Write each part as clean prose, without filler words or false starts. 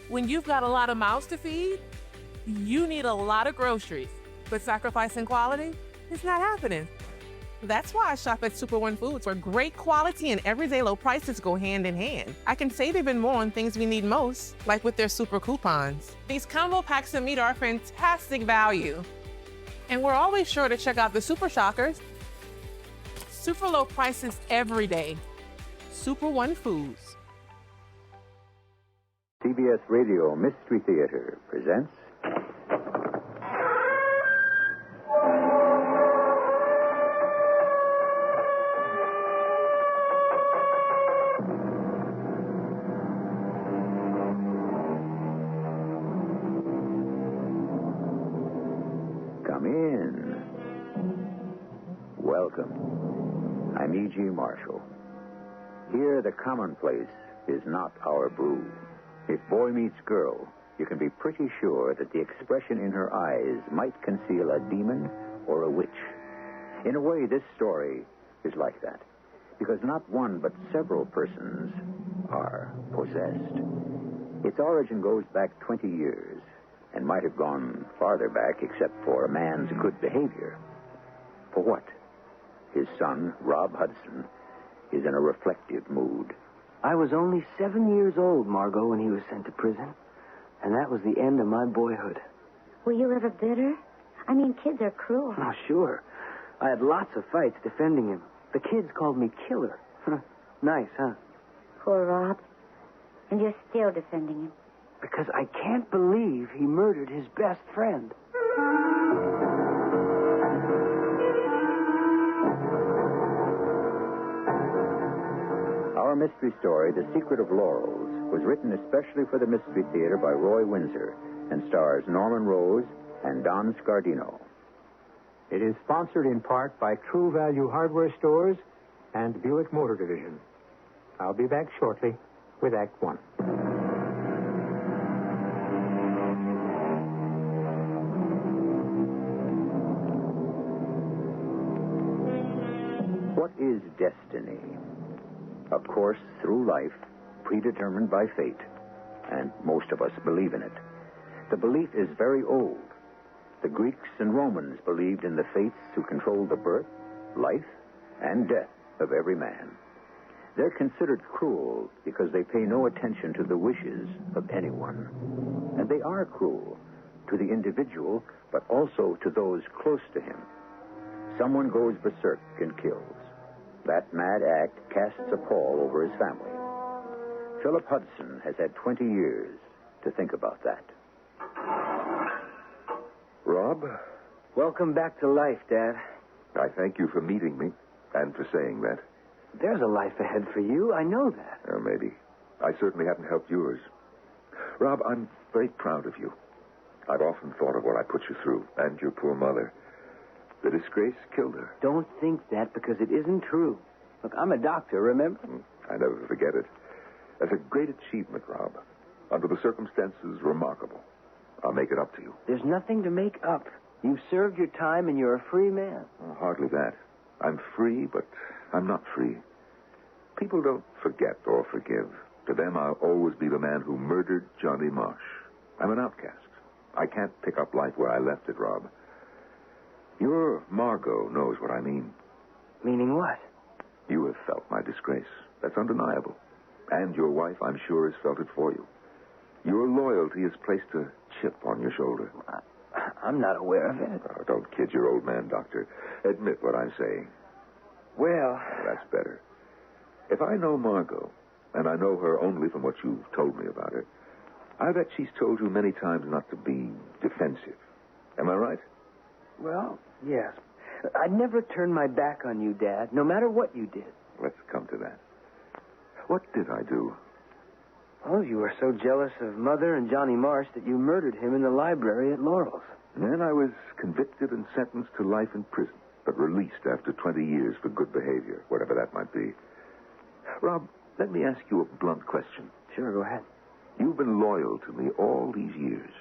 When you've got a lot of mouths to feed, you need a lot of groceries. But sacrificing quality is not happening. That's why I shop at Super One Foods, where great quality and everyday low prices go hand in hand. I can save even more on things we need most, like with their super coupons. These combo packs of meat are a fantastic value. And we're always sure to check out the Super Shockers. Super low prices every day. Super One Foods. CBS Radio Mystery Theater presents... Come in. Welcome. I'm E.G. Marshall. Here, the commonplace is not our brew. If boy meets girl, you can be pretty sure that the expression in her eyes might conceal a demon or a witch. In a way, this story is like that, because not one but several persons are possessed. Its origin goes back 20 years, and might have gone farther back except for a man's good behavior. For what? His son, Rob Hudson, is in a reflective mood. I was only 7 years old, Margot, when he was sent to prison. And that was the end of my boyhood. Were you ever bitter? I mean, kids are cruel. Oh, sure. I had lots of fights defending him. The kids called me Killer. Nice, huh? Poor Rob. And you're still defending him. Because I can't believe he murdered his best friend. Our mystery story, The Secret of Laurels, was written especially for the Mystery Theater by Roy Windsor and stars Norman Rose and Don Scardino. It is sponsored in part by True Value Hardware Stores and Buick Motor Division. I'll be back shortly with Act One. What is destiny? A course through life predetermined by fate, and most of us believe in it. The belief is very old. The Greeks and Romans believed in the fates who controlled the birth, life, and death of every man. They're considered cruel because they pay no attention to the wishes of anyone. And they are cruel to the individual, but also to those close to him. Someone goes berserk and kills. That mad act casts a pall over his family. Philip Hudson has had 20 years to think about that. Rob? Welcome back to life, Dad. I thank you for meeting me and for saying that. There's a life ahead for you. I know that. Maybe. I certainly haven't helped yours. Rob, I'm very proud of you. I've often thought of what I put you through, and your poor mother. The disgrace killed her. Don't think that, because it isn't true. Look, I'm a doctor, remember? I never forget it. That's a great achievement, Rob. Under the circumstances, remarkable. I'll make it up to you. There's nothing to make up. You've served your time, and you're a free man. Hardly that. I'm free, but I'm not free. People don't forget or forgive. To them, I'll always be the man who murdered Johnny Marsh. I'm an outcast. I can't pick up life where I left it, Rob. Your Margot knows what I mean. Meaning what? You have felt my disgrace. That's undeniable. And your wife, I'm sure, has felt it for you. Your loyalty has placed a chip on your shoulder. I'm not aware of it. Oh, don't kid your old man, Doctor. Admit what I'm saying. Well... That's better. If I know Margot, and I know her only from what you've told me about her, I bet she's told you many times not to be defensive. Am I right? Well, yes. I'd never turn my back on you, Dad, no matter what you did. Let's come to that. What did I do? Oh, you were so jealous of Mother and Johnny Marsh that you murdered him in the library at Laurels. And then I was convicted and sentenced to life in prison, but released after 20 years for good behavior, whatever that might be. Rob, let me ask you a blunt question. Sure, go ahead. You've been loyal to me all these years.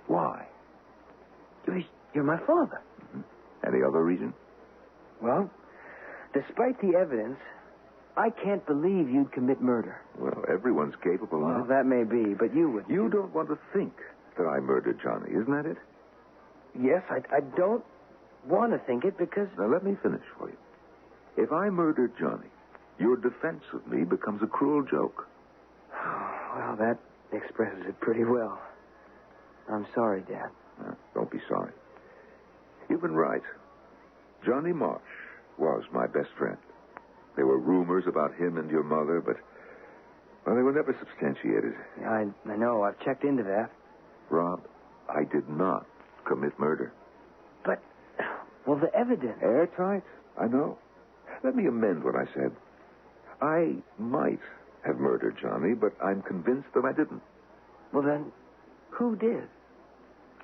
Why? You're my father. Any other reason? Well, despite the evidence, I can't believe you'd commit murder. Well, everyone's capable Well, of. that may be, but you would. You don't want to think that I murdered Johnny, isn't that it? Yes, I don't want to think it because... Now, let me finish for you. If I murdered Johnny, your defense of me becomes a cruel joke. Well, that expresses it pretty well. I'm sorry, Dad. Don't be sorry. You've been right. Johnny Marsh was my best friend. There were rumors about him and your mother, but well, they were never substantiated. I know. I've checked into that. Rob, I did not commit murder. But, well, the evidence... Airtight? I know. Let me amend what I said. I might have murdered Johnny, but I'm convinced that I didn't. Well, then, who did?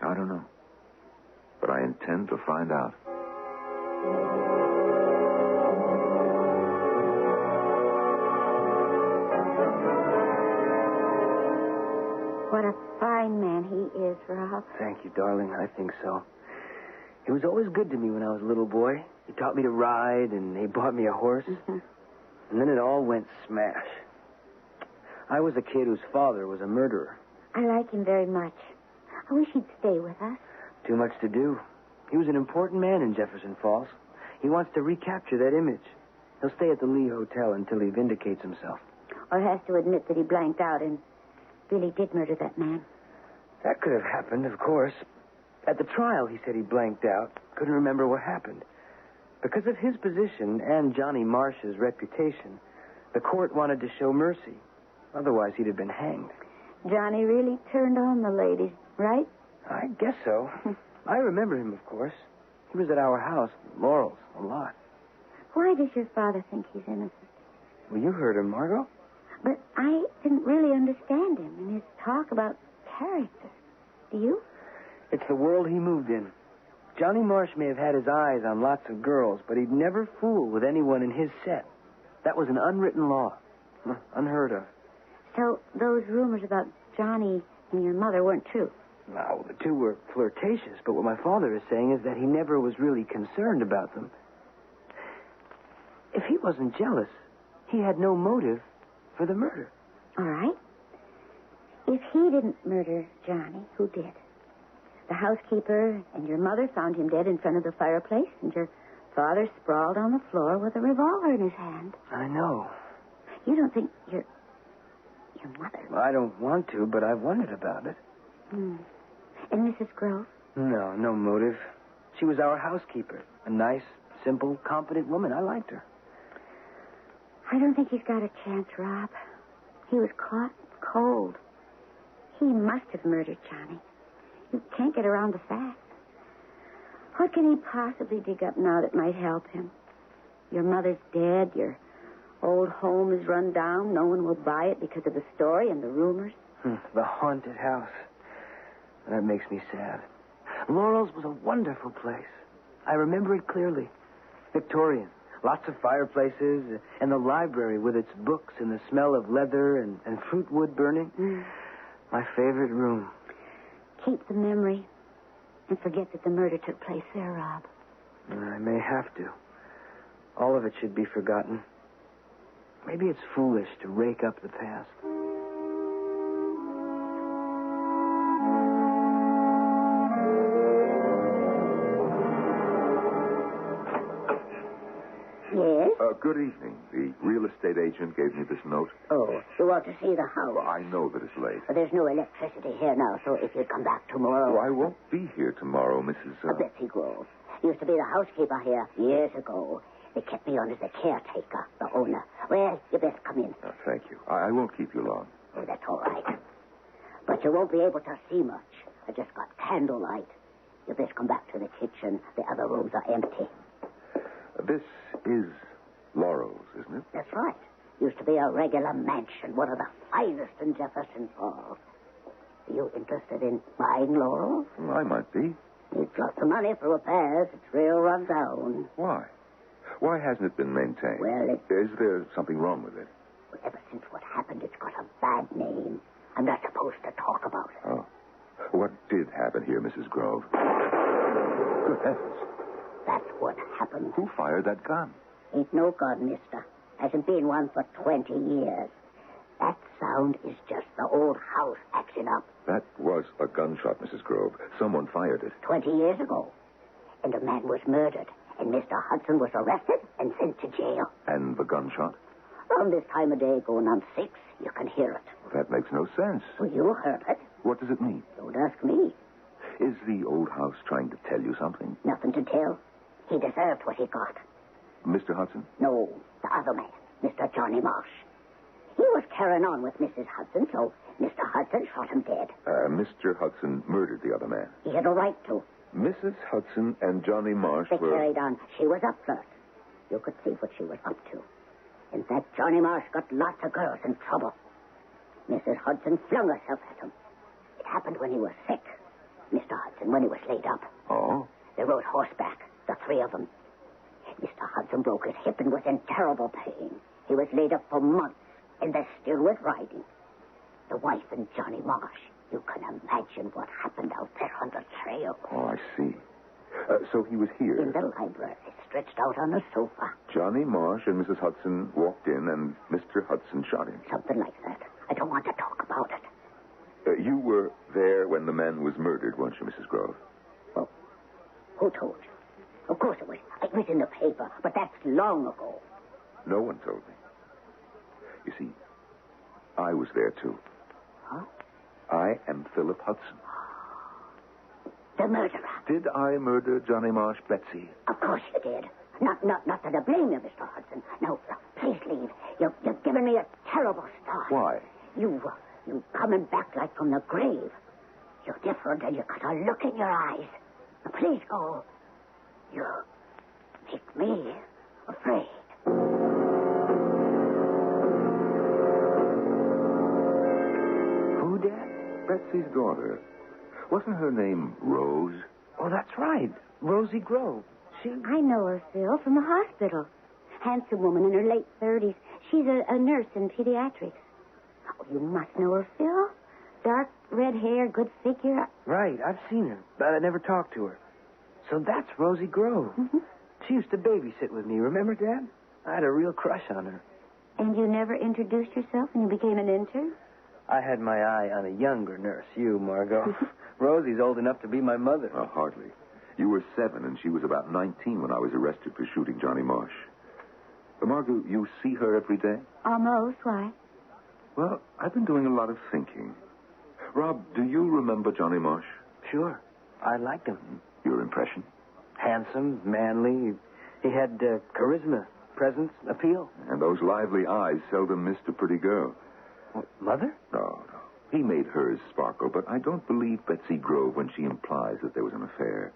I don't know. But I intend to find out. What a fine man he is, Rob. Thank you, darling. I think so. He was always good to me when I was a little boy. He taught me to ride, and he bought me a horse. Mm-hmm. And then it all went smash. I was a kid whose father was a murderer. I like him very much. I wish he'd stay with us. Too much to do. He was an important man in Jefferson Falls. He wants to recapture that image. He'll stay at the Lee Hotel until he vindicates himself. Or has to admit that he blanked out and really did murder that man. That could have happened, of course. At the trial, he said he blanked out, couldn't remember what happened. Because of his position and Johnny Marsh's reputation, the court wanted to show mercy. Otherwise, he'd have been hanged. Johnny really turned on the ladies, right? I guess so. I remember him, of course. He was at our house, Laurels, a lot. Why does your father think he's innocent? Well, you heard him, Margot. But I didn't really understand him and his talk about character. Do you? It's the world he moved in. Johnny Marsh may have had his eyes on lots of girls, but he'd never fool with anyone in his set. That was an unwritten law. Unheard of. So those rumors about Johnny and your mother weren't true? No, the two were flirtatious, but what my father is saying is that he never was really concerned about them. If he wasn't jealous, he had no motive for the murder. All right. If he didn't murder Johnny, who did? The housekeeper and your mother found him dead in front of the fireplace, and your father sprawled on the floor with a revolver in his hand. I know. You don't think your mother... I don't want to, but I've wondered about it. And Mrs. Grove? No motive. She was our housekeeper. A nice, simple, competent woman. I liked her. I don't think he's got a chance, Rob. He was caught cold. He must have murdered Johnny. You can't get around the facts. What can he possibly dig up now that might help him? Your mother's dead. Your old home is run down. No one will buy it because of the story and the rumors. The haunted house. That makes me sad. Laurels was a wonderful place. I remember it clearly. Victorian. Lots of fireplaces, and the library with its books and the smell of leather and fruit wood burning. My favorite room. Keep the memory and forget that the murder took place there, Rob. I may have to. All of it should be forgotten. Maybe it's foolish to rake up the past. Yes? Good evening. The real estate agent gave me this note. Oh, you want to see the house? Well, I know that it's late. There's no electricity here now, so if you'd come back tomorrow... Oh, I won't be here tomorrow, Mrs. Betsy Grove. Used to be the housekeeper here years ago. They kept me on as the caretaker, the owner. Well, you best come in. Oh, thank you. I won't keep you long. Oh, that's all right. But you won't be able to see much. I just got candlelight. You best come back to the kitchen. The other rooms are empty. This is Laurels, isn't it? That's right. Used to be a regular mansion, one of the finest in Jefferson Falls. Are you interested in buying Laurels? Well, I might be. You've got the money for repairs. It's real run down. Why? Why hasn't it been maintained? Well, Is there something wrong with it? Well, ever since what happened, it's got a bad name. I'm not supposed to talk about it. Oh. What did happen here, Mrs. Grove? Good heavens. That's what happened. Who fired that gun? Ain't no gun, mister. Hasn't been one for 20 years. That sound is just the old house acting up. That was a gunshot, Mrs. Grove. Someone fired it. 20 years ago. And a man was murdered, and Mr. Hudson was arrested and sent to jail. And the gunshot? Around this time of day, going on 6, you can hear it. That makes no sense. Well, you heard it. What does it mean? Don't ask me. Is the old house trying to tell you something? Nothing to tell. He deserved what he got. Mr. Hudson? No, the other man, Mr. Johnny Marsh. He was carrying on with Mrs. Hudson, so Mr. Hudson shot him dead. Mr. Hudson murdered the other man. He had a right to. Mrs. Hudson and Johnny Marsh They were... carried on. She was up first. You could see what she was up to. In fact, Johnny Marsh got lots of girls in trouble. Mrs. Hudson flung herself at him. It happened when he was sick. Mr. Hudson, when he was laid up. Oh? They rode horseback, the 3 of them. Mr. Hudson broke his hip and was in terrible pain. He was laid up for months, and they still was riding. The wife and Johnny Marsh. You can imagine what happened out there on the trail. Oh, I see. So he was here. In the library, stretched out on a sofa. Johnny Marsh and Mrs. Hudson walked in, and Mr. Hudson shot him. Something like that. I don't want to talk about it. You were there when the man was murdered, weren't you, Mrs. Grove? Well, who told you? Of course it was. It was in the paper, but that's long ago. No one told me. You see, I was there, too. Huh? I am Philip Hudson. The murderer. Did I murder Johnny Marsh, Betsy? Of course you did. Not that I blame you, Mr. Hudson. No, please leave. You've given me a terrible start. Why? You coming back like from the grave. You're different and you got a look in your eyes. Now, please go. You make me afraid. Who, Dad? Betsy's daughter. Wasn't her name Rose? Oh, that's right. Rosie Grove. I know her, Phil, from the hospital. Handsome woman in her late 30s. She's a nurse in pediatrics. Oh, you must know her, Phil. Dark red hair, good figure. Right, I've seen her, but I never talked to her. So that's Rosie Grove. Mm-hmm. She used to babysit with me, remember, Dad? I had a real crush on her. And you never introduced yourself when you became an intern? I had my eye on a younger nurse, you, Margot. Rosie's old enough to be my mother. Hardly. You were 7, and she was about 19 when I was arrested for shooting Johnny Marsh. Margot, you see her every day? Almost. Why? Well, I've been doing a lot of thinking. Rob, do you remember Johnny Marsh? Sure. I liked him. Your impression? Handsome, manly. He had charisma, presence, appeal. And those lively eyes seldom missed a pretty girl. What, Mother? No. He made hers sparkle, but I don't believe Betsy Grove when she implies that there was an affair.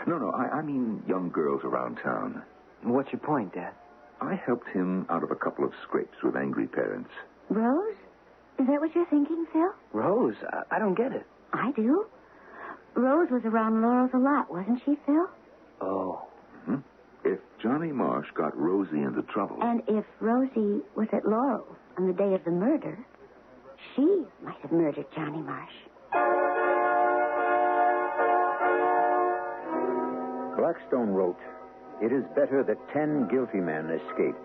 No, I mean young girls around town. What's your point, Dad? I helped him out of a couple of scrapes with angry parents. Rose? Is that what you're thinking, Phil? Rose? I don't get it. I do. Rose was around Laurels a lot, wasn't she, Phil? Oh. Mm-hmm. If Johnny Marsh got Rosie into trouble... And if Rosie was at Laurels on the day of the murder, she might have murdered Johnny Marsh. Blackstone wrote, "It is better that 10 guilty men escape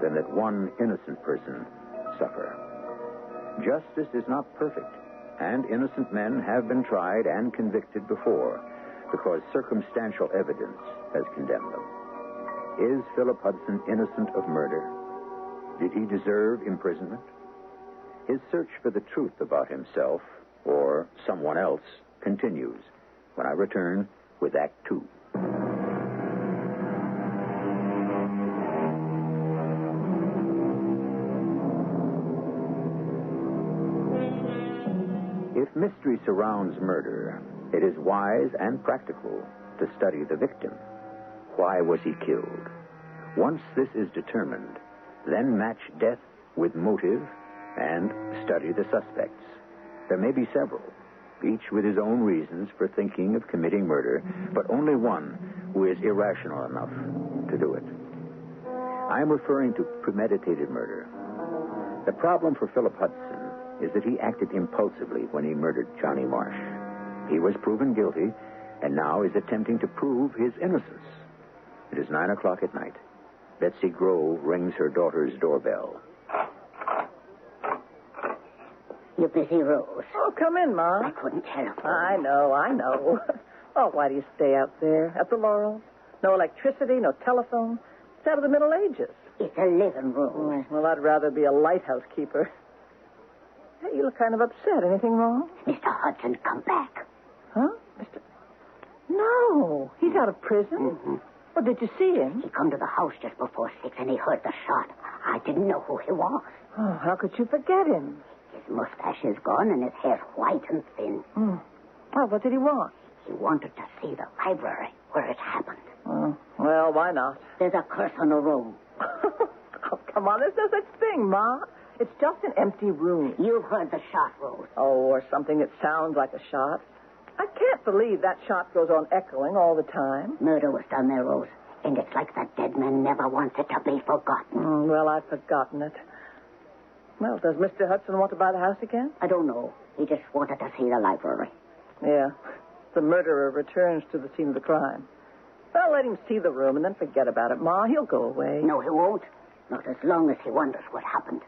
than that one innocent person suffer." Justice is not perfect, and innocent men have been tried and convicted before because circumstantial evidence has condemned them. Is Philip Hudson innocent of murder? Did he deserve imprisonment? His search for the truth about himself or someone else continues when I return with Act 2. If mystery surrounds murder, it is wise and practical to study the victim. Why was he killed? Once this is determined, then match death with motive and study the suspects. There may be several, each with his own reasons for thinking of committing murder, but only one who is irrational enough to do it. I am referring to premeditated murder. The problem for Philip Hudson is that he acted impulsively when he murdered Johnny Marsh. He was proven guilty and now is attempting to prove his innocence. It is 9 o'clock at night. Betsy Grove rings her daughter's doorbell. You busy, Rose? Oh, come in, Ma. I couldn't telephone. I know. Oh, why do you stay out there at the Laurels? No electricity, no telephone. It's out of the Middle Ages. It's a living room. Well, I'd rather be a lighthouse keeper. Hey, you look kind of upset. Anything wrong? Mr. Hudson, come back. Huh? Mr. No, he's out of prison. Mm-hmm. Well, did you see him? He come to the house just before 6 and he heard the shot. I didn't know who he was. Oh, how could you forget him? His mustache is gone and his hair white and thin. Well, what did he want? He wanted to see the library where it happened. Well, why not? There's a curse on the room. Oh, come on, there's no such thing, Ma. It's just an empty room. You've heard the shot, Rose. Oh, or something that sounds like a shot. I can't believe that shot goes on echoing all the time. Murder was done there, Rose. And it's like that dead man never wants it to be forgotten. Well, I've forgotten it. Well, does Mr. Hudson want to buy the house again? I don't know. He just wanted to see the library. Yeah. The murderer returns to the scene of the crime. Well, let him see the room and then forget about it, Ma. He'll go away. No, he won't. Not as long as he wonders what happened.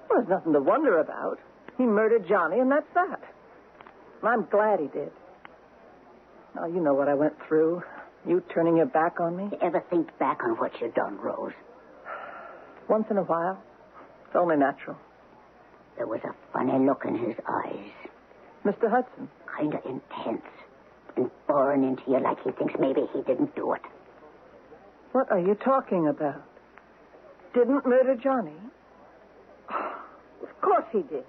Well, there's nothing to wonder about. He murdered Johnny, and that's that. And I'm glad he did. Now, you know what I went through. You turning your back on me. You ever think back on what you done, Rose? Once in a while. It's only natural. There was a funny look in his eyes. Mr. Hudson. Kind of intense. And boring into you like he thinks maybe he didn't do it. What are you talking about? Didn't murder Johnny? Of course he did.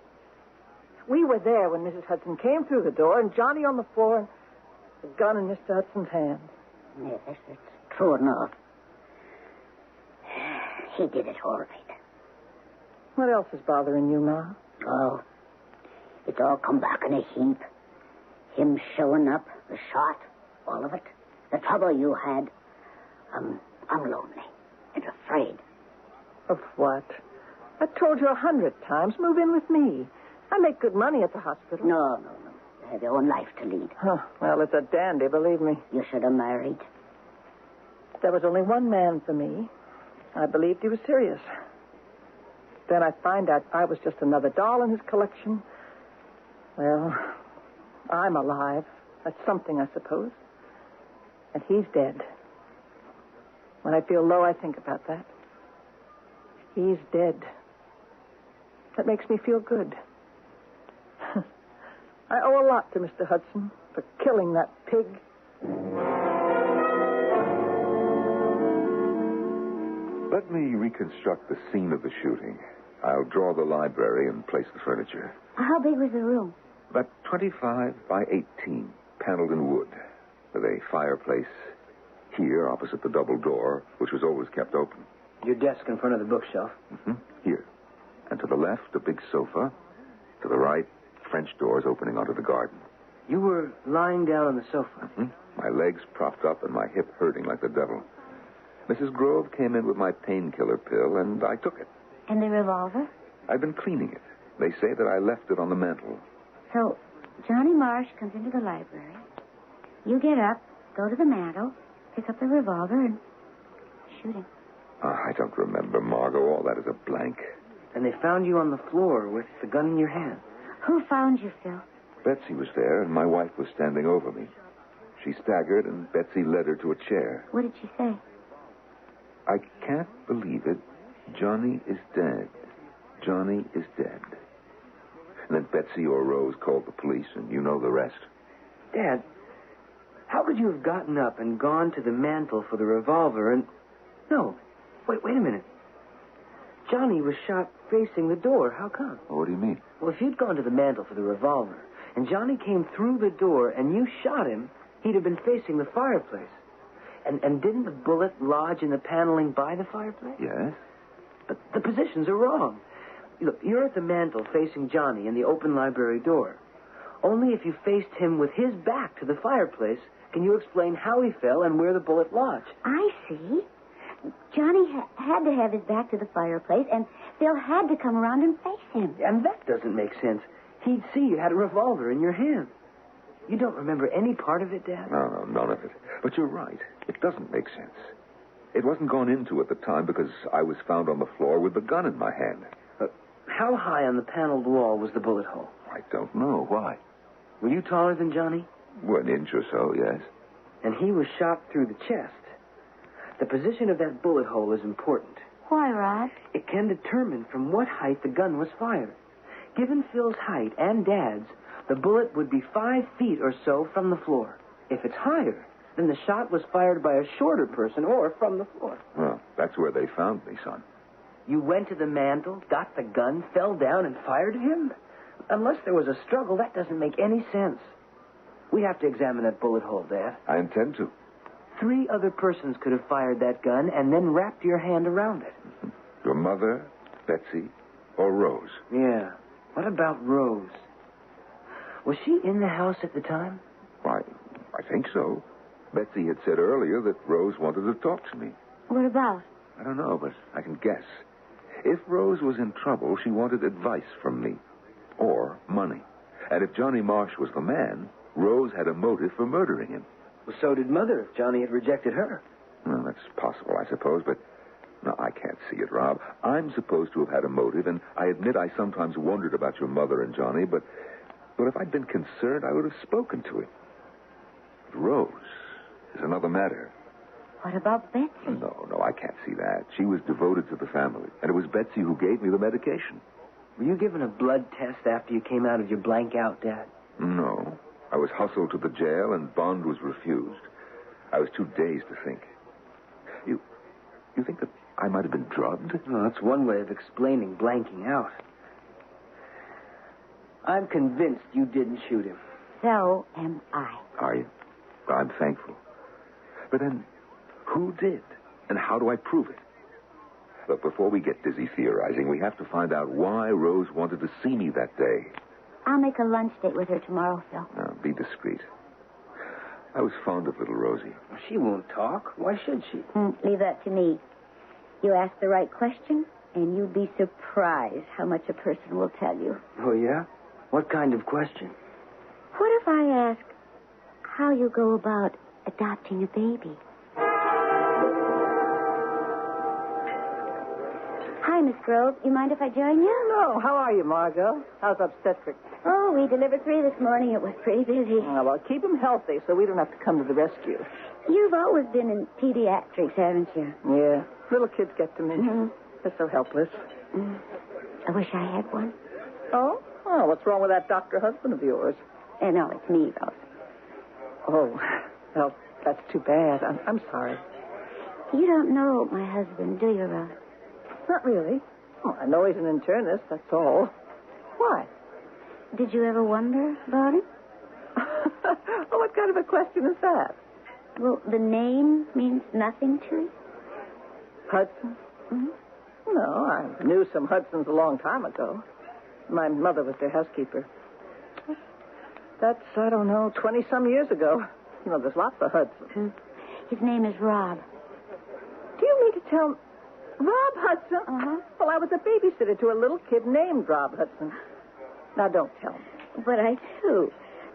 We were there when Mrs. Hudson came through the door and Johnny on the floor and the gun in Mr. Hudson's hand. Yes, it's true enough. He did it all right. What else is bothering you, Ma? Oh, it's all come back in a heap. Him showing up, the shot, all of it. The trouble you had. I'm lonely and afraid. Of what? I told you 100 times, move in with me. I make good money at the hospital. No. You have your own life to lead. Huh. Well, it's a dandy, believe me. You should have married. There was only one man for me. I believed he was serious. Then I find out I was just another doll in his collection. Well, I'm alive. That's something, I suppose. And he's dead. When I feel low, I think about that. He's dead. That makes me feel good. I owe a lot to Mr. Hudson for killing that pig. Let me reconstruct the scene of the shooting. I'll draw the library and place the furniture. How big was the room? About 25 by 18, paneled in wood, with a fireplace here opposite the double door, which was always kept open. Your desk in front of the bookshelf. Here. And to the left, a big sofa. To the right, French doors opening onto the garden. You were lying down on the sofa. My legs propped up and my hip hurting like the devil. Mrs. Grove came in with my painkiller pill, and I took it. And the revolver? I've been cleaning it. They say that I left it on the mantel. So, Johnny Marsh comes into the library. You get up, go to the mantel, pick up the revolver, and shoot him. I don't remember, Margot. All that is a blank. And they found you on the floor with the gun in your hand. Who found you, Phil? Betsy was there, and my wife was standing over me. She staggered, and Betsy led her to a chair. What did she say? I can't believe it. Johnny is dead. Johnny is dead. And then Betsy or Rose called the police, and you know the rest. Dad, how could you have gotten up and gone to the mantel for the revolver and... No, wait a minute. Johnny was shot facing the door. How come? What do you mean? Well, if you'd gone to the mantel for the revolver and Johnny came through the door and you shot him, he'd have been facing the fireplace. And didn't the bullet lodge in the paneling by the fireplace? Yes. But the positions are wrong. Look, you're at the mantel facing Johnny in the open library door. Only if you faced him with his back to the fireplace can you explain how he fell and where the bullet lodged. I see. Johnny had to have his back to the fireplace, and Phil had to come around and face him. And that doesn't make sense. He'd see you had a revolver in your hand. You don't remember any part of it, Dad? No, none of it. But you're right. It doesn't make sense. It wasn't gone into at the time because I was found on the floor with the gun in my hand. How high on the paneled wall was the bullet hole? I don't know. Why? Were you taller than Johnny? Well, an inch or so, yes. And he was shot through the chest. The position of that bullet hole is important. Why, Rod? It can determine from what height the gun was fired. Given Phil's height and Dad's, the bullet would be 5 feet or so from the floor. If it's higher, then the shot was fired by a shorter person or from the floor. Well, that's where they found me, son. You went to the mantel, got the gun, fell down, and fired at him? Unless there was a struggle, that doesn't make any sense. We have to examine that bullet hole, Dad. I intend to. 3 other persons could have fired that gun and then wrapped your hand around it. Your mother, Betsy, or Rose? Yeah. What about Rose? Was she in the house at the time? Why, I think so. Betsy had said earlier that Rose wanted to talk to me. What about? I don't know, but I can guess. If Rose was in trouble, she wanted advice from me. Or money. And if Johnny Marsh was the man, Rose had a motive for murdering him. Well, so did Mother if Johnny had rejected her. Well, that's possible, I suppose, but no, I can't see it, Rob. I'm supposed to have had a motive, and I admit I sometimes wondered about your mother and Johnny, but if I'd been concerned, I would have spoken to him. But Rose is another matter. What about Betsy? No, I can't see that. She was devoted to the family, and it was Betsy who gave me the medication. Were you given a blood test after you came out of your blank out, Dad? No. I was hustled to the jail, and bond was refused. I was too dazed to think. You think that I might have been drugged? Well, that's one way of explaining blanking out. I'm convinced you didn't shoot him. So am I. Are you? Well, I'm thankful. But then, who did? And how do I prove it? Look, before we get busy theorizing, we have to find out why Rose wanted to see me that day. I'll make a lunch date with her tomorrow, Phil. Now, be discreet. I was fond of little Rosie. She won't talk. Why should she? Leave that to me. You ask the right question, and you'll be surprised how much a person will tell you. Oh, yeah? What kind of question? What if I ask how you go about adopting a baby? Hi, Miss Grove. You mind if I join you? No, how are you, Margot? How's obstetrics? Oh, we delivered 3 this morning. It was pretty busy. Oh, well, keep them healthy so we don't have to come to the rescue. You've always been in pediatrics, haven't you? Yeah. Little kids get to me. Mm-hmm. They're so helpless. I wish I had one. Oh? Oh, what's wrong with that doctor husband of yours? No, it's me, Rose. Oh, well, that's too bad. I'm sorry. You don't know my husband, do you, Rose? Not really. Oh, I know he's an internist, that's all. Why? Did you ever wonder about him? Oh, what kind of a question is that? Well, the name means nothing to you? Hudson? Mm-hmm. No, I knew some Hudsons a long time ago. My mother was their housekeeper. That's, 20-some years ago. You know, there's lots of Hudsons. His name is Rob. Do you mean to tell me... Rob Hudson? Uh-huh. Well, I was a babysitter to a little kid named Rob Hudson. Now, don't tell me. But I do.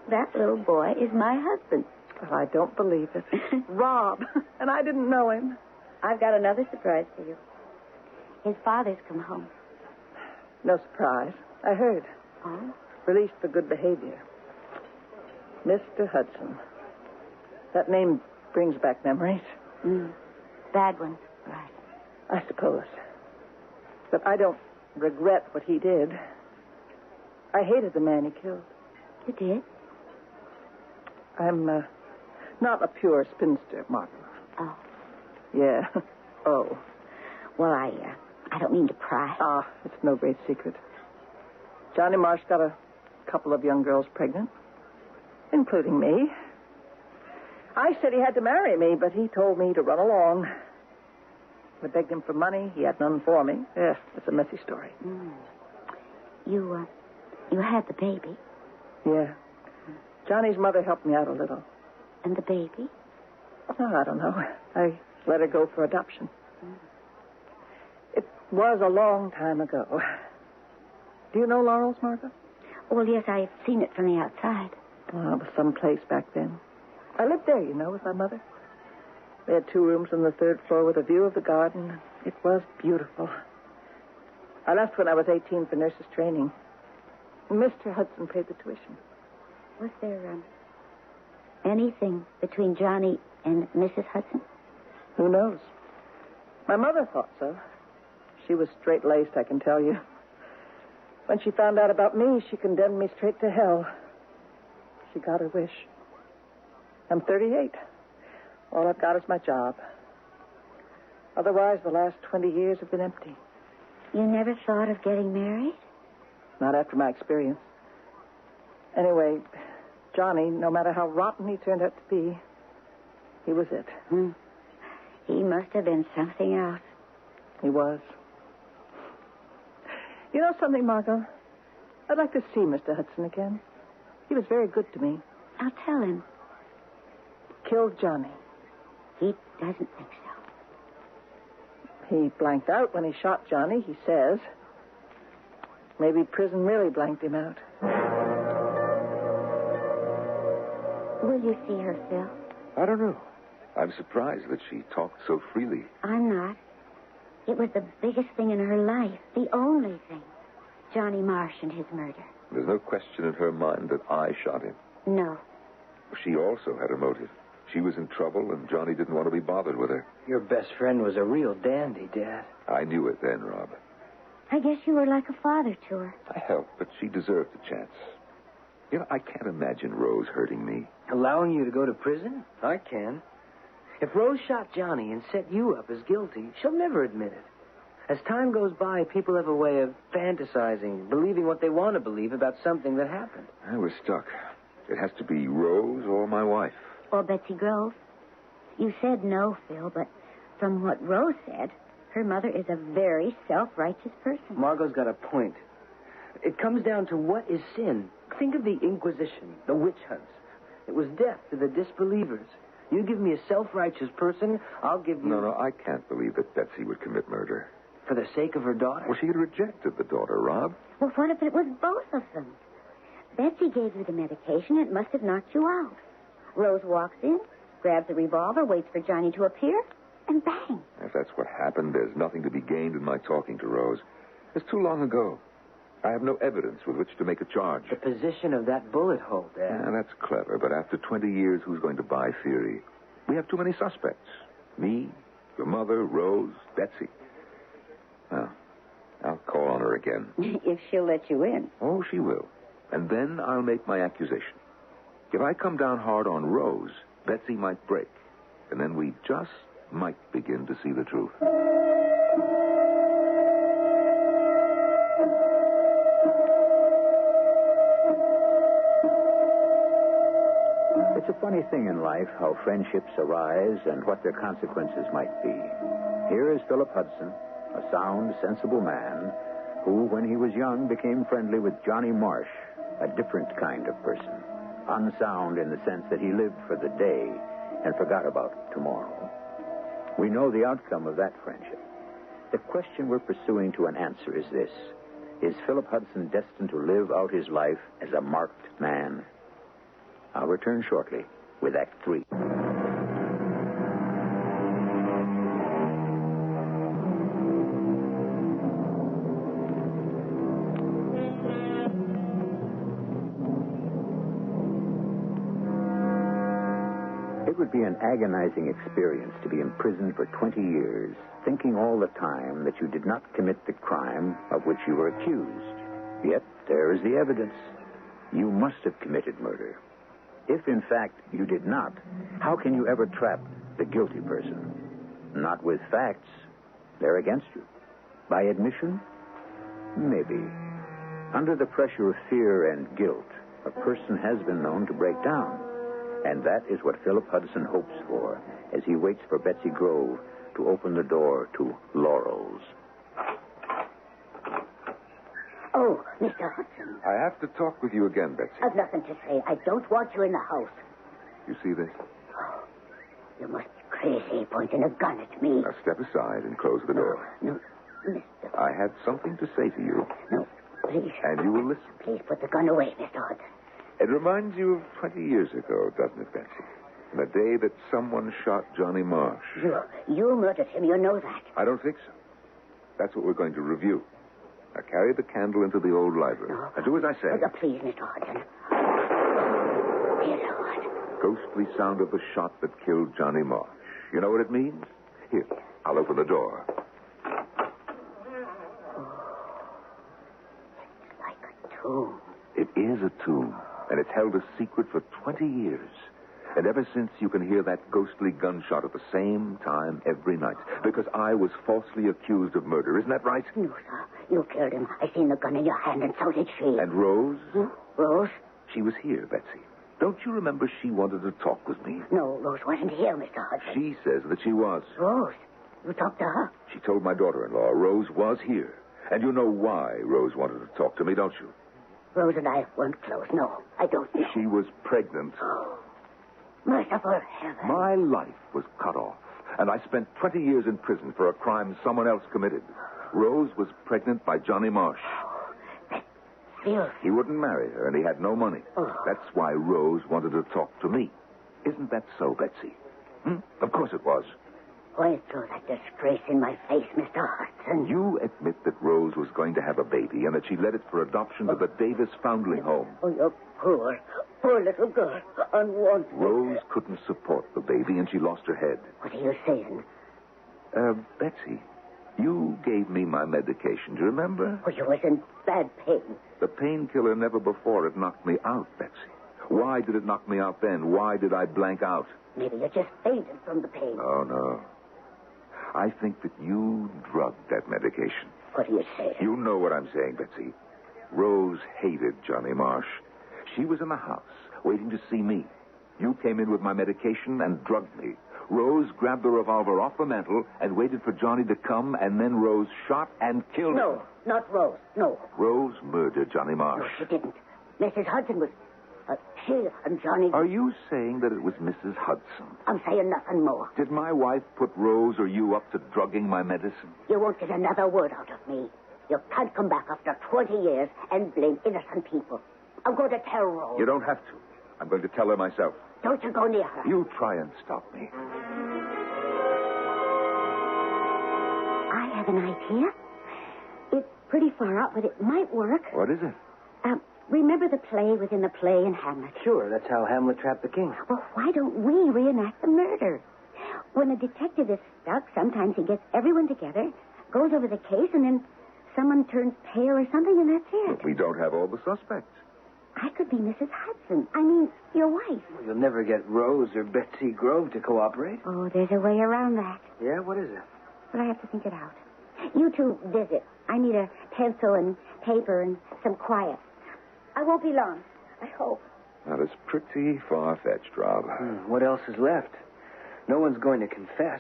That little boy is my husband. But I don't believe it. Rob. And I didn't know him. I've got another surprise for you. His father's come home. No surprise. I heard. Oh? Released for good behavior. Mr. Hudson. That name brings back memories. Bad one, right? I suppose. But I don't regret what he did. I hated the man he killed. You did? I'm not a pure spinster, Martin. Oh. Yeah. Oh. Well, I don't mean to pry. Ah, it's no great secret. Johnny Marsh got a couple of young girls pregnant, including me. I said he had to marry me, but he told me to run along. I begged him for money. He had none for me. Yes, it's a messy story. You had the baby. Yeah. Johnny's mother helped me out a little. And the baby? Oh, I don't know. I let her go for adoption. It was a long time ago. Do you know Laurels, Martha? Well, yes, I've seen it from the outside. Oh, it was some place back then. I lived there, with my mother. We had 2 rooms on the 3rd floor with a view of the garden. It was beautiful. I left when I was 18 for nurse's training. Mr. Hudson paid the tuition. Was there anything between Johnny and Mrs. Hudson? Who knows? My mother thought so. She was straight-laced, I can tell you. When she found out about me, she condemned me straight to hell. She got her wish. I'm 38. All I've got is my job. Otherwise, the last 20 years have been empty. You never thought of getting married? Not after my experience. Anyway, Johnny, no matter how rotten he turned out to be, he was it. He must have been something else. He was. You know something, Margot? I'd like to see Mr. Hudson again. He was very good to me. I'll tell him. Killed Johnny. He doesn't think so. He blanked out when he shot Johnny, he says. Maybe prison really blanked him out. Will you see her, Phil? I don't know. I'm surprised that she talked so freely. I'm not. It was the biggest thing in her life. The only thing. Johnny Marsh and his murder. There's no question in her mind that I shot him. No. She also had a motive. She was in trouble, and Johnny didn't want to be bothered with her. Your best friend was a real dandy, Dad. I knew it then, Rob. I guess you were like a father to her. I helped, but she deserved a chance. You know, I can't imagine Rose hurting me. Allowing you to go to prison? I can. If Rose shot Johnny and set you up as guilty, she'll never admit it. As time goes by, people have a way of fantasizing, believing what they want to believe about something that happened. We're stuck. It has to be Rose or my wife. Or Betsy Grove. You said no, Phil, but from what Rose said, her mother is a very self-righteous person. Margot's got a point. It comes down to what is sin. Think of the Inquisition, the witch hunts. It was death to the disbelievers. You give me a self-righteous person, I'll give you... No, I can't believe that Betsy would commit murder. For the sake of her daughter? Well, she had rejected the daughter, Rob. Well, what if it was both of them? Betsy gave you the medication. It must have knocked you out. Rose walks in, grabs a revolver, waits for Johnny to appear, and bang. If that's what happened, there's nothing to be gained in my talking to Rose. It's too long ago. I have no evidence with which to make a charge. The position of that bullet hole, Dad. Yeah, that's clever, but after 20 years, who's going to buy theory? We have too many suspects. Me, your mother, Rose, Betsy. Well, I'll call on her again. If she'll let you in. Oh, she will. And then I'll make my accusation. If I come down hard on Rose, Betsy might break. And then we just might begin to see the truth. It's a funny thing in life how friendships arise and what their consequences might be. Here is Philip Hudson, a sound, sensible man who, when he was young, became friendly with Johnny Marsh, a different kind of person. Unsound in the sense that he lived for the day and forgot about tomorrow. We know the outcome of that friendship. The question we're pursuing to an answer is this: is Philip Hudson destined to live out his life as a marked man? I'll return shortly with Act 3. It would be an agonizing experience to be imprisoned for 20 years, thinking all the time that you did not commit the crime of which you were accused. Yet there is the evidence. You must have committed murder. If, in fact, you did not, how can you ever trap the guilty person? Not with facts. They're against you. By admission? Maybe. Under the pressure of fear and guilt, a person has been known to break down. And that is what Philip Hudson hopes for as he waits for Betsy Grove to open the door to Laurels. Oh, Mr. Hudson. I have to talk with you again, Betsy. I've nothing to say. I don't want you in the house. You see this? Oh, you must be crazy, pointing a gun at me. Now step aside and close the door. No, Mr. I had something to say to you. No, please. And you will listen. Please put the gun away, Mr. Hudson. It reminds you of 20 years ago, doesn't it, Betsy? The day that someone shot Johnny Marsh. You murdered him. You know that. I don't think so. That's what we're going to review. Now, carry the candle into the old library. No. Now, do as I say. Please, Mr. Hudson. Dear Lord. Ghostly sound of the shot that killed Johnny Marsh. You know what it means? Here, I'll open the door. It's like a tomb. It is a tomb, and it's held a secret for 20 years. And ever since, you can hear that ghostly gunshot at the same time every night. Because I was falsely accused of murder. Isn't that right? No, sir. You killed him. I seen the gun in your hand, and so did she. And Rose? Rose? She was here, Betsy. Don't you remember she wanted to talk with me? No, Rose wasn't here, Mr. Hudson. She says that she was. Rose? You talked to her? She told my daughter-in-law Rose was here. And you know why Rose wanted to talk to me, don't you? Rose and I weren't close. No, I don't know. She was pregnant. Merciful heaven. My life was cut off, and I spent 20 years in prison for a crime someone else committed. Rose was pregnant by Johnny Marsh. That filth. He wouldn't marry her, and he had no money. That's why Rose wanted to talk to me. Isn't that so, Betsy? Of course it was. Why throw that disgrace in my face, Mr. Hudson? You admit that Rose was going to have a baby and that she led it for adoption to the Davis Foundling Home. Oh, you poor little girl. Unwanted. Rose couldn't support the baby, and she lost her head. What are you saying? Betsy, you gave me my medication. Do you remember? Oh, you was in bad pain. The painkiller never before had knocked me out, Betsy. Why did it knock me out then? Why did I blank out? Maybe you just fainted from the pain. Oh, no. I think that you drugged that medication. What are you saying? You know what I'm saying, Betsy. Rose hated Johnny Marsh. She was in the house, waiting to see me. You came in with my medication and drugged me. Rose grabbed the revolver off the mantel and waited for Johnny to come, and then Rose shot and killed him. No, not Rose. No. Rose murdered Johnny Marsh. No, she didn't. Mrs. Hudson was... she and Johnny... Are you saying that it was Mrs. Hudson? I'm saying nothing more. Did my wife put Rose or you up to drugging my medicine? You won't get another word out of me. You can't come back after 20 years and blame innocent people. I'm going to tell Rose. You don't have to. I'm going to tell her myself. Don't you go near her. You try and stop me. I have an idea. It's pretty far out, but it might work. What is it? Remember the play within the play in Hamlet? Sure, that's how Hamlet trapped the king. Well, why don't we reenact the murder? When a detective is stuck, sometimes he gets everyone together, goes over the case, and then someone turns pale or something, and that's it. But we don't have all the suspects. I could be Mrs. Hudson. I mean, your wife. You'll never get Rose or Betsy Grove to cooperate. Oh, there's a way around that. Yeah, what is it? But I have to think it out. You two visit. I need a pencil and paper and some quiet. I won't be long, I hope. That is pretty far-fetched, Rob. What else is left? No one's going to confess.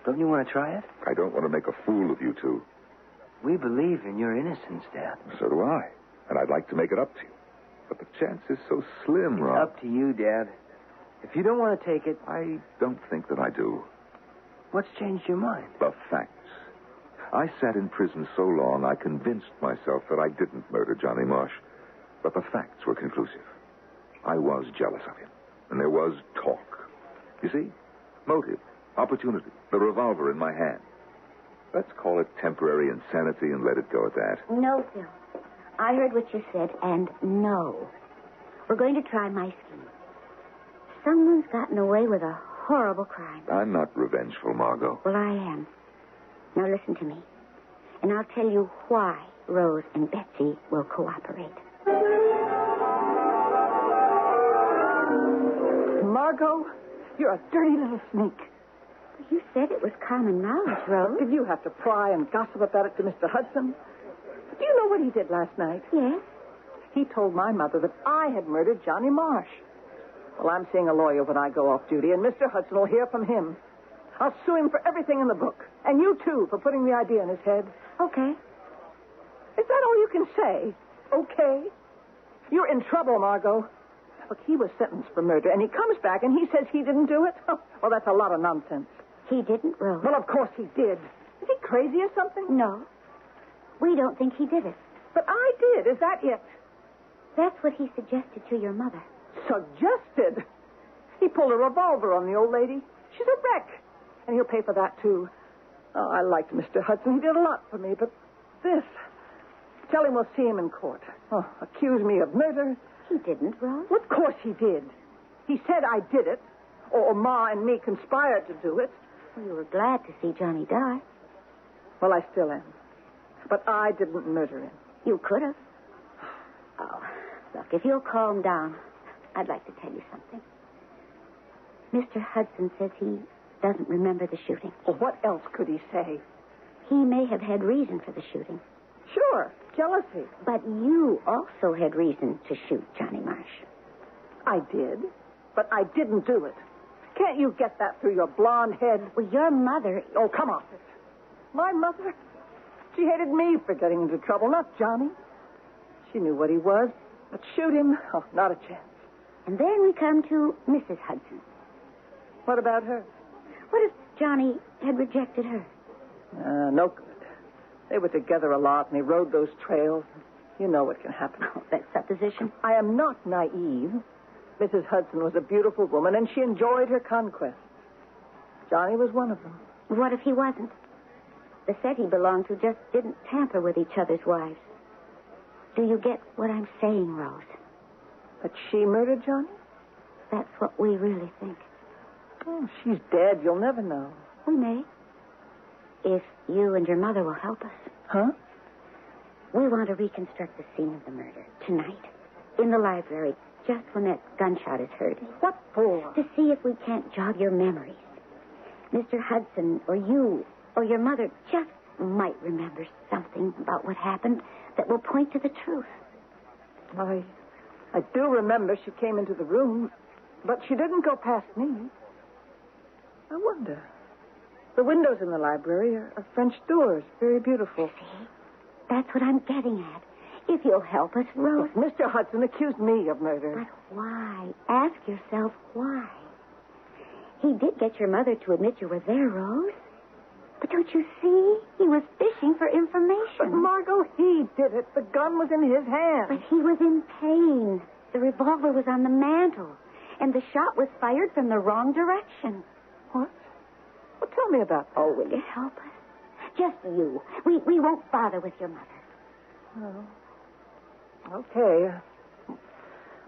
Don't you want to try it? I don't want to make a fool of you two. We believe in your innocence, Dad. So do I. And I'd like to make it up to you. But the chance is so slim, Rob. Up to you, Dad. If you don't want to take it... I don't think that I do. What's changed your mind? The facts. I sat in prison so long, I convinced myself that I didn't murder Johnny Marsh. But the facts were conclusive. I was jealous of him. And there was talk. You see? Motive. Opportunity. The revolver in my hand. Let's call it temporary insanity and let it go at that. No, Phil. I heard what you said, and no. We're going to try my scheme. Someone's gotten away with a horrible crime. I'm not revengeful, Margot. Well, I am. Now listen to me. And I'll tell you why Rose and Betsy will cooperate. Margot, you're a dirty little snake. You said it was common knowledge, Rose. Did you have to pry and gossip about it to Mr. Hudson? Do you know what he did last night? Yes? He told my mother that I had murdered Johnny Marsh. Well, I'm seeing a lawyer when I go off duty, and Mr. Hudson will hear from him. I'll sue him for everything in the book. And you, too, for putting the idea in his head. Okay. Is that all you can say? Okay? You're in trouble, Margot. Look, he was sentenced for murder, and he comes back and he says he didn't do it? Oh, well, that's a lot of nonsense. He didn't, Rose. Well, of course he did. Is he crazy or something? No. We don't think he did it. But I did. Is that it? That's what he suggested to your mother. Suggested? He pulled a revolver on the old lady. She's a wreck. And he'll pay for that, too. Oh, I liked Mr. Hudson. He did a lot for me, but this... Tell him we'll see him in court. Oh, accuse me of murder. He didn't, Rose. Well, of course he did. He said I did it. Or Ma and me conspired to do it. Well, you were glad to see Johnny die. Well, I still am. But I didn't murder him. You could have. Oh, look, if you'll calm down, I'd like to tell you something. Mr. Hudson says he doesn't remember the shooting. Well, what else could he say? He may have had reason for the shooting. Sure, jealousy. But you also had reason to shoot Johnny Marsh. I did, but I didn't do it. Can't you get that through your blonde head? Well, your mother... Oh, come off it. My mother? She hated me for getting into trouble, not Johnny. She knew what he was, but shoot him? Oh, not a chance. And then we come to Mrs. Hudson. What about her? What if Johnny had rejected her? No good. They were together a lot, and they rode those trails. You know what can happen. Oh, that supposition? I am not naive. Mrs. Hudson was a beautiful woman, and she enjoyed her conquests. Johnny was one of them. What if he wasn't? The set he belonged to just didn't tamper with each other's wives. Do you get what I'm saying, Rose? But she murdered Johnny? That's what we really think. Oh, she's dead. You'll never know. We may. If you and your mother will help us. Huh? We want to reconstruct the scene of the murder tonight. In the library, just when that gunshot is heard. What for? To see if we can't jog your memories. Mr. Hudson or you or your mother just might remember something about what happened that will point to the truth. I do remember she came into the room, but she didn't go past me. I wonder. The windows in the library are French doors, very beautiful. See? That's what I'm getting at. If you'll help us, Rose. If Mr. Hudson accused me of murder. But why? Ask yourself why. He did get your mother to admit you were there, Rose. But don't you see? He was fishing for information. But, Margot, he did it. The gun was in his hand. But he was in pain. The revolver was on the mantel. And the shot was fired from the wrong direction. What? Well, tell me about that. Oh, will you help us? Just you. We won't bother with your mother. Oh. Okay.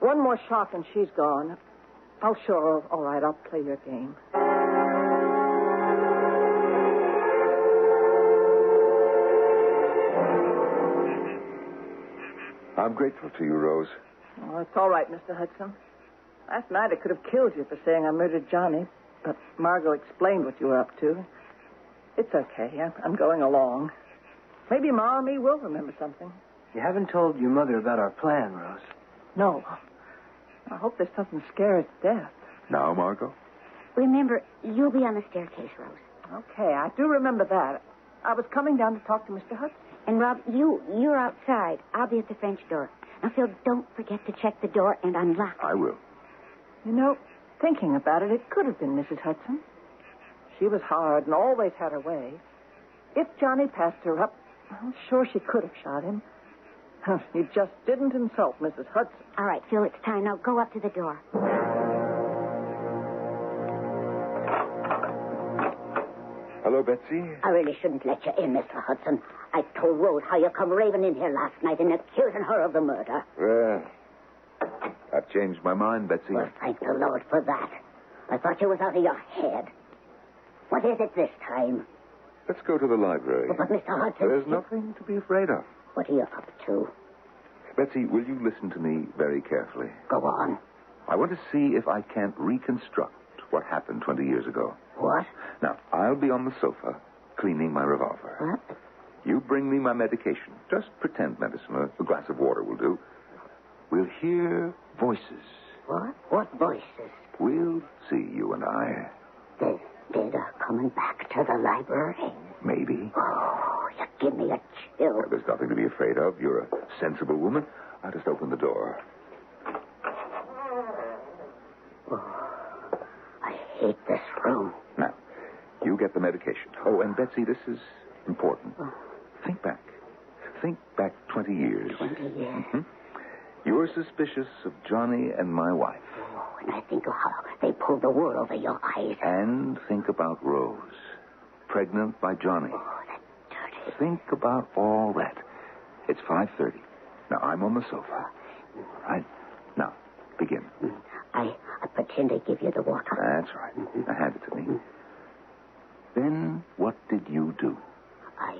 One more shot and she's gone. Oh, sure. All right, I'll play your game. I'm grateful to you, Rose. Oh, it's all right, Mr. Hudson. Last night I could have killed you for saying I murdered Johnny, but Margot explained what you were up to. It's okay. I'm going along. Maybe Ma and me will remember something. You haven't told your mother about our plan, Rose. No. I hope this doesn't scare her to death. Now, Margot? Remember, you'll be on the staircase, Rose. Okay, I do remember that. I was coming down to talk to Mr. Hudson. And, Rob, you're outside. I'll be at the French door. Now, Phil, don't forget to check the door and unlock it. I will. You know, thinking about it, it could have been Mrs. Hudson. She was hard and always had her way. If Johnny passed her up, I'm sure she could have shot him. He just didn't insult Mrs. Hudson. All right, Phil, it's time. Now go up to the door. Hello, Betsy. I really shouldn't let you in, Mr. Hudson. I told Rose how you come raving in here last night and accusing her of the murder. Well, I've changed my mind, Betsy. Well, thank the Lord for that. I thought you was out of your head. What is it this time? Let's go to the library. But, Mr. Hudson... There's nothing to be afraid of. What are you up to? Betsy, will you listen to me very carefully? Go on. I want to see if I can't reconstruct what happened 20 years ago. What? Now, I'll be on the sofa cleaning my revolver. What? You bring me my medication. Just pretend medicine. A glass of water will do. We'll hear voices. What? What voices? We'll see, you and I. They're coming back to the library. Maybe. Oh, you give me a chill. Well, there's nothing to be afraid of. You're a sensible woman. I'll just open the door. Oh, I hate this room. Now, you get the medication. Oh, and Betsy, this is important. Think back. Think back 20 years. 20 years? Mm-hmm. You were suspicious of Johnny and my wife. Oh, and I think of how they pull the wool over your eyes. And think about Rose, pregnant by Johnny. Oh, that dirty... Think about all that. It's 5:30. Now, I'm on the sofa. All right? Now, begin. I pretend to give you the water. That's right. Now, hand it to me. Then, what did you do? I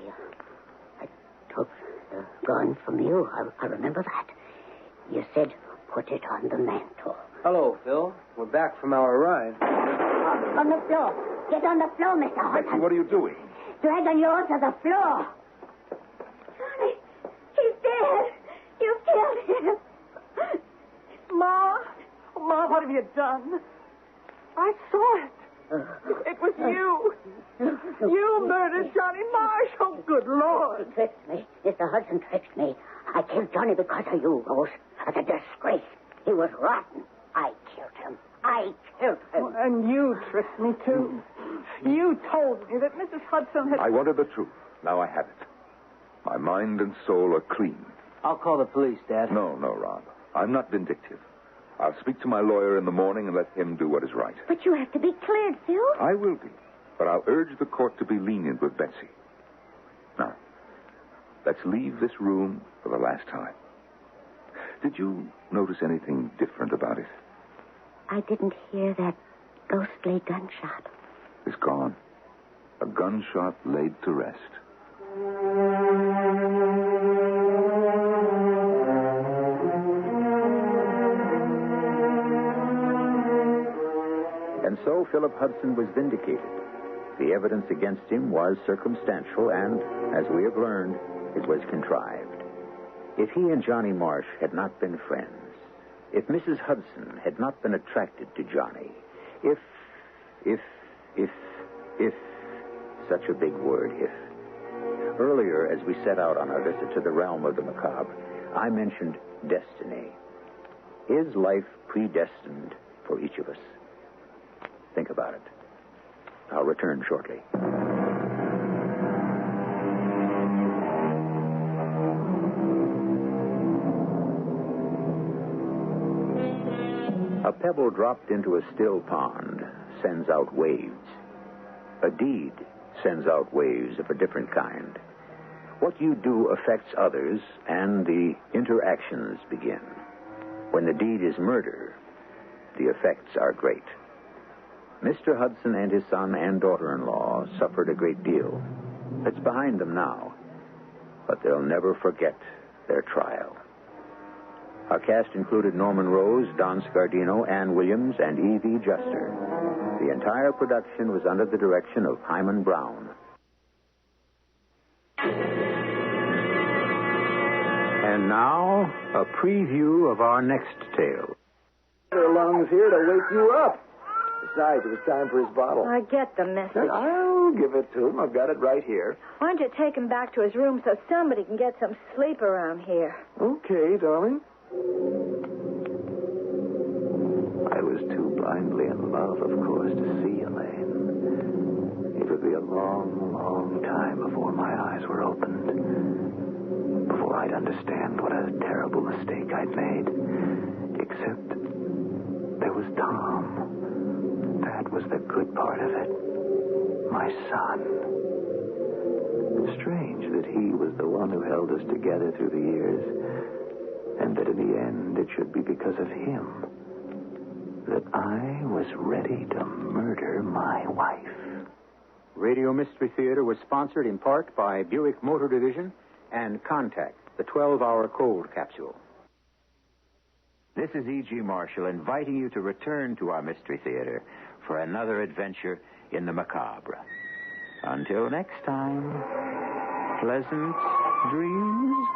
took the gun from you. I remember that. You said, put it on the mantle. Hello, Phil. We're back from our ride. On the floor. Get on the floor, Mr. Hudson. Betsy, what are you doing? Dragging you to the floor. Johnny, he's dead. You killed him. Ma, what have you done? I saw it. It was you. You murdered Johnny Marsh. Oh, good Lord. He tricked me. Mr. Hudson tricked me. I killed Johnny because of you, Rose. As a disgrace. He was rotten. I killed him. And you tricked me, too. You told me that Mrs. Hudson had... I wanted the truth. Now I have it. My mind and soul are clean. I'll call the police, Dad. No, Rob. I'm not vindictive. I'll speak to my lawyer in the morning and let him do what is right. But you have to be cleared, Phil. I will be. But I'll urge the court to be lenient with Betsy. Now, let's leave this room for the last time. Did you notice anything different about it? I didn't hear that ghostly gunshot. It's gone. A gunshot laid to rest. And so Philip Hudson was vindicated. The evidence against him was circumstantial, and, as we have learned, it was contrived. If he and Johnny Marsh had not been friends, if Mrs. Hudson had not been attracted to Johnny, if, such a big word, if. Earlier, as we set out on our visit to the realm of the macabre, I mentioned destiny. Is life predestined for each of us? Think about it. I'll return shortly. A pebble dropped into a still pond sends out waves. A deed sends out waves of a different kind. What you do affects others, and the interactions begin. When the deed is murder, the effects are great. Mr. Hudson and his son and daughter-in-law suffered a great deal. It's behind them now, but they'll never forget their trial. Our cast included Norman Rose, Don Scardino, Ann Williams, and E.V. Juster. The entire production was under the direction of Hyman Brown. And now, a preview of our next tale. Long's here to wake you up. Besides, it was time for his bottle. I get the message. I'll give it to him. I've got it right here. Why don't you take him back to his room so somebody can get some sleep around here? Okay, darling. I was too blindly in love, of course, to see Elaine. It would be a long, long time before my eyes were opened. Before I'd understand what a terrible mistake I'd made. Except there was Tom. That was the good part of it. My son. Strange that he was the one who held us together through the years. And that in the end, it should be because of him that I was ready to murder my wife. Radio Mystery Theater was sponsored in part by Buick Motor Division and Contact, the 12-hour cold capsule. This is E.G. Marshall inviting you to return to our Mystery Theater for another adventure in the macabre. Until next time, pleasant dreams.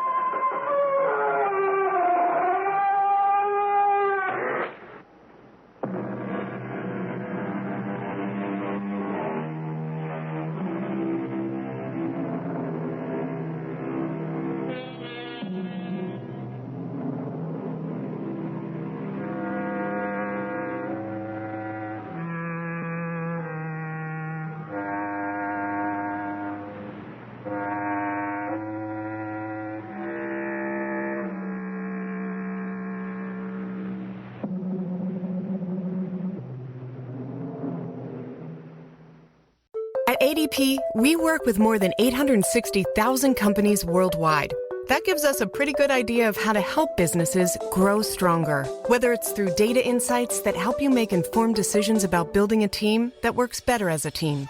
At ADP, we work with more than 860,000 companies worldwide. That gives us a pretty good idea of how to help businesses grow stronger. Whether it's through data insights that help you make informed decisions about building a team that works better as a team,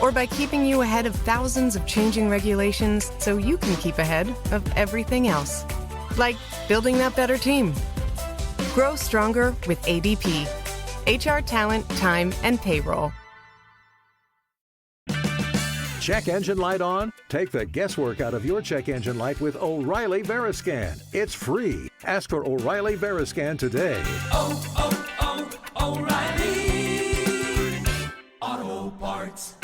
or by keeping you ahead of thousands of changing regulations so you can keep ahead of everything else. Like building that better team. Grow stronger with ADP. HR talent, time, and payroll. Check engine light on? Take the guesswork out of your check engine light with O'Reilly Veriscan. It's free. Ask for O'Reilly Veriscan today. Oh, oh, oh, O'Reilly Auto Parts.